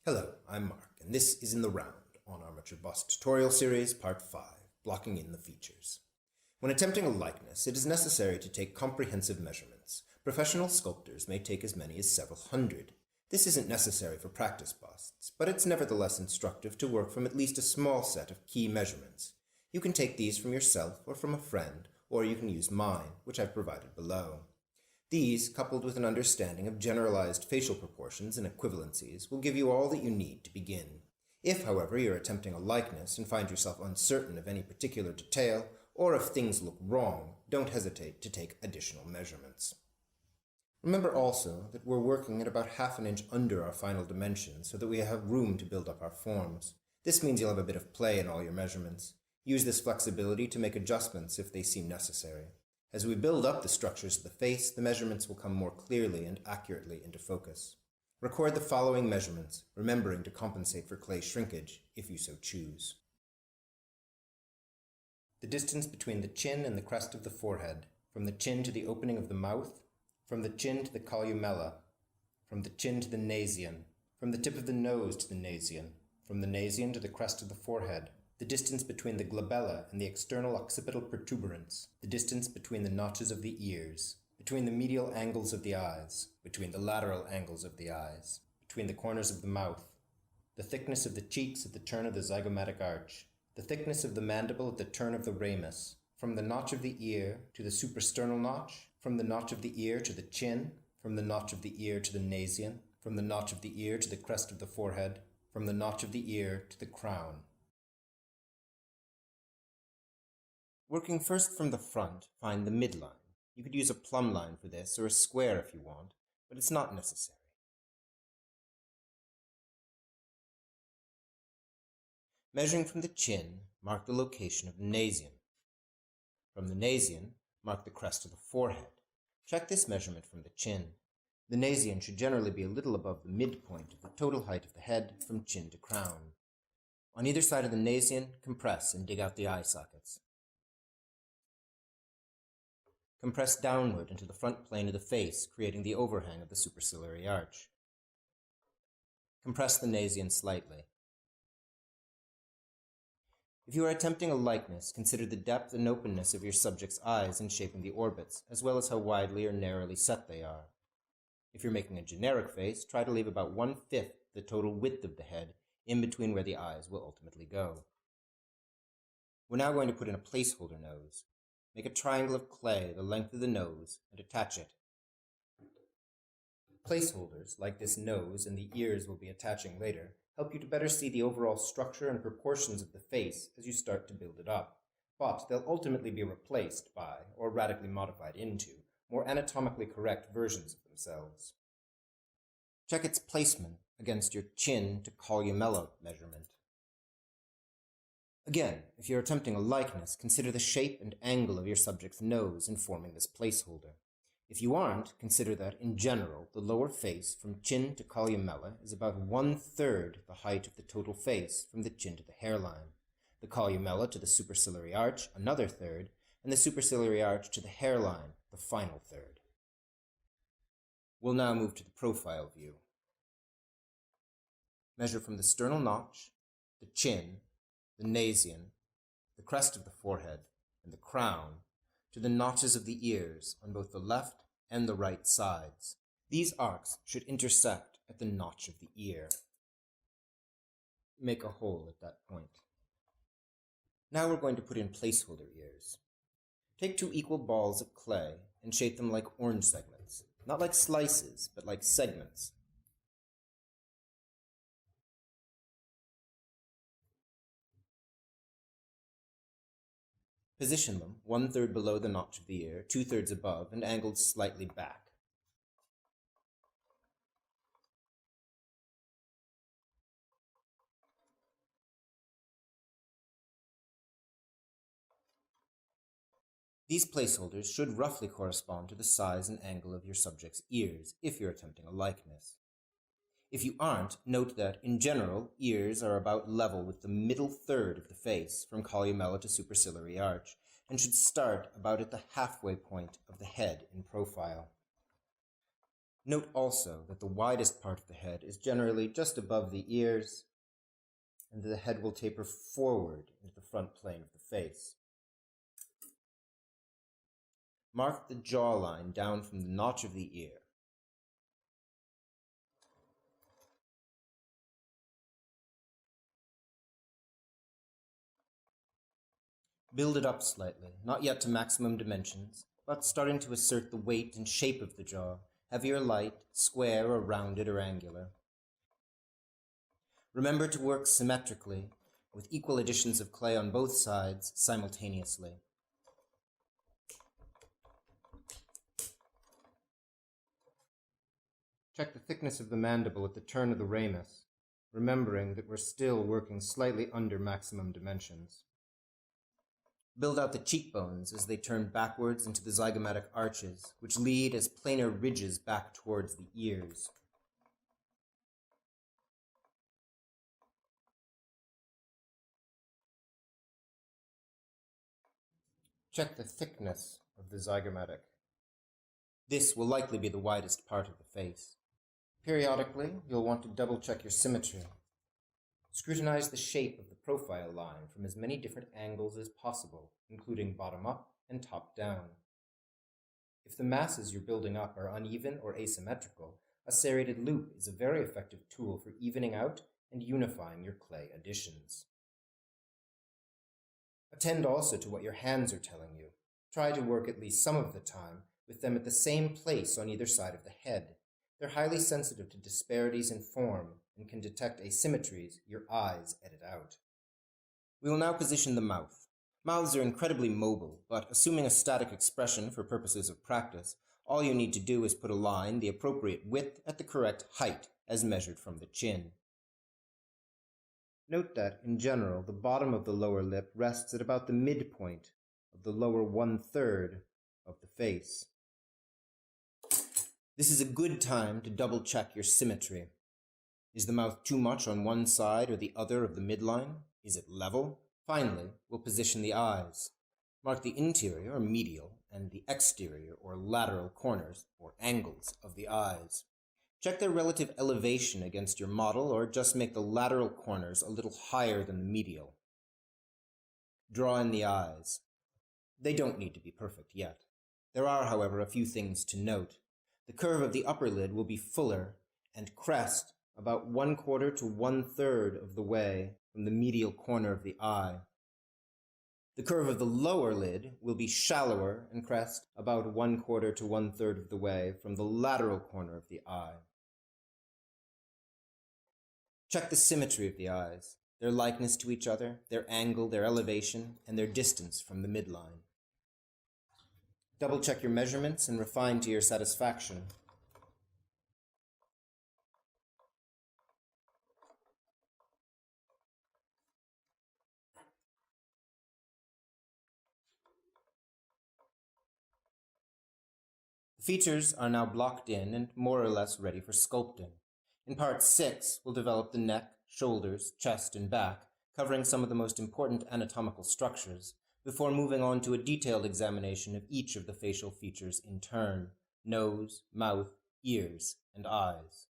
Hello, I'm Mark, and this is In the Round, On-Armature Bust Tutorial Series, Part 5, Blocking in the Features. When attempting a likeness, it is necessary to take comprehensive measurements. Professional sculptors may take as many as several hundred. This isn't necessary for practice busts, but it's nevertheless instructive to work from at least a small set of key measurements. You can take these from yourself or from a friend, or you can use mine, which I've provided below. These, coupled with an understanding of generalized facial proportions and equivalencies, will give you all that you need to begin. If, however, you're attempting a likeness and find yourself uncertain of any particular detail, or if things look wrong, don't hesitate to take additional measurements. Remember also that we're working at about ½ inch under our final dimension so that we have room to build up our forms. This means you'll have a bit of play in all your measurements. Use this flexibility to make adjustments if they seem necessary. As we build up the structures of the face, the measurements will come more clearly and accurately into focus. Record the following measurements, remembering to compensate for clay shrinkage if you so choose. The distance between the chin and the crest of the forehead, from the chin to the opening of the mouth, from the chin to the columella, from the chin to the nasion, from the tip of the nose to the nasion, from the nasion to the crest of the forehead, the distance between the glabella and the external occipital protuberance, the distance between the notches of the ears, between the medial angles of the eyes, between the lateral angles of the eyes, between the corners of the mouth, the thickness of the cheeks at the turn of the zygomatic arch, the thickness of the mandible at the turn of the ramus, from the notch of the ear to the suprasternal notch, from the notch of the ear to the chin, from the notch of the ear to the nasion, from the notch of the ear to the crest of the forehead, from the notch of the ear to the crown. Working first from the front, find the midline. You could use a plumb line for this, or a square if you want, but it's not necessary. Measuring from the chin, mark the location of the nasion. From the nasion, mark the crest of the forehead. Check this measurement from the chin. The nasion should generally be a little above the midpoint of the total height of the head from chin to crown. On either side of the nasion, compress and dig out the eye sockets. Compress downward into the front plane of the face, creating the overhang of the superciliary arch. Compress the nasion slightly. If you are attempting a likeness, consider the depth and openness of your subject's eyes in shaping the orbits, as well as how widely or narrowly set they are. If you're making a generic face, try to leave about 1/5 the total width of the head in between where the eyes will ultimately go. We're now going to put in a placeholder nose. Make a triangle of clay the length of the nose and attach it. Placeholders, like this nose and the ears we'll be attaching later, help you to better see the overall structure and proportions of the face as you start to build it up, but they'll ultimately be replaced by, or radically modified into, more anatomically correct versions of themselves. Check its placement against your chin to columella measurement. Again, if you're attempting a likeness, consider the shape and angle of your subject's nose in forming this placeholder. If you aren't, consider that, in general, the lower face from chin to columella is about 1/3 the height of the total face from the chin to the hairline, the columella to the superciliary arch another third, and the superciliary arch to the hairline the final third. We'll now move to the profile view. Measure from the sternal notch, the chin, the nasion, the crest of the forehead, and the crown, to the notches of the ears on both the left and the right sides. These arcs should intersect at the notch of the ear. Make a hole at that point. Now we're going to put in placeholder ears. Take 2 equal balls of clay and shape them like orange segments, not like slices, but like segments. Position them 1/3 below the notch of the ear, 2/3 above, and angled slightly back. These placeholders should roughly correspond to the size and angle of your subject's ears if you're attempting a likeness. If you aren't, note that, in general, ears are about level with the middle third of the face from columella to superciliary arch, and should start about at the halfway point of the head in profile. Note also that the widest part of the head is generally just above the ears, and the head will taper forward into the front plane of the face. Mark the jawline down from the notch of the ear. Build it up slightly, not yet to maximum dimensions, but starting to assert the weight and shape of the jaw, heavy or light, square or rounded or angular. Remember to work symmetrically, with equal additions of clay on both sides simultaneously. Check the thickness of the mandible at the turn of the ramus, remembering that we're still working slightly under maximum dimensions. Build out the cheekbones as they turn backwards into the zygomatic arches, which lead as planar ridges back towards the ears. Check the thickness of the zygomatic. This will likely be the widest part of the face. Periodically, you'll want to double-check your symmetry. Scrutinize the shape of the profile line from as many different angles as possible, including bottom-up and top-down. If the masses you're building up are uneven or asymmetrical, a serrated loop is a very effective tool for evening out and unifying your clay additions. Attend also to what your hands are telling you. Try to work at least some of the time with them at the same place on either side of the head. They're highly sensitive to disparities in form and can detect asymmetries your eyes edit out. We will now position the mouth. Mouths are incredibly mobile, but assuming a static expression for purposes of practice, all you need to do is put a line the appropriate width at the correct height as measured from the chin. Note that, in general, the bottom of the lower lip rests at about the midpoint of the lower 1/3 of the face. This is a good time to double-check your symmetry. Is the mouth too much on one side or the other of the midline? Is it level? Finally, we'll position the eyes. Mark the interior or medial and the exterior or lateral corners or angles of the eyes. Check their relative elevation against your model, or just make the lateral corners a little higher than the medial. Draw in the eyes. They don't need to be perfect yet. There are, however, a few things to note. The curve of the upper lid will be fuller, and crest about 1/4 to 1/3 of the way from the medial corner of the eye. The curve of the lower lid will be shallower and crest about 1/4 to 1/3 of the way from the lateral corner of the eye. Check the symmetry of the eyes, their likeness to each other, their angle, their elevation, and their distance from the midline. Double-check your measurements and refine to your satisfaction. The features are now blocked in and more or less ready for sculpting. In Part 6, we'll develop the neck, shoulders, chest, and back, covering some of the most important anatomical structures, before moving on to a detailed examination of each of the facial features in turn: nose, mouth, ears, and eyes.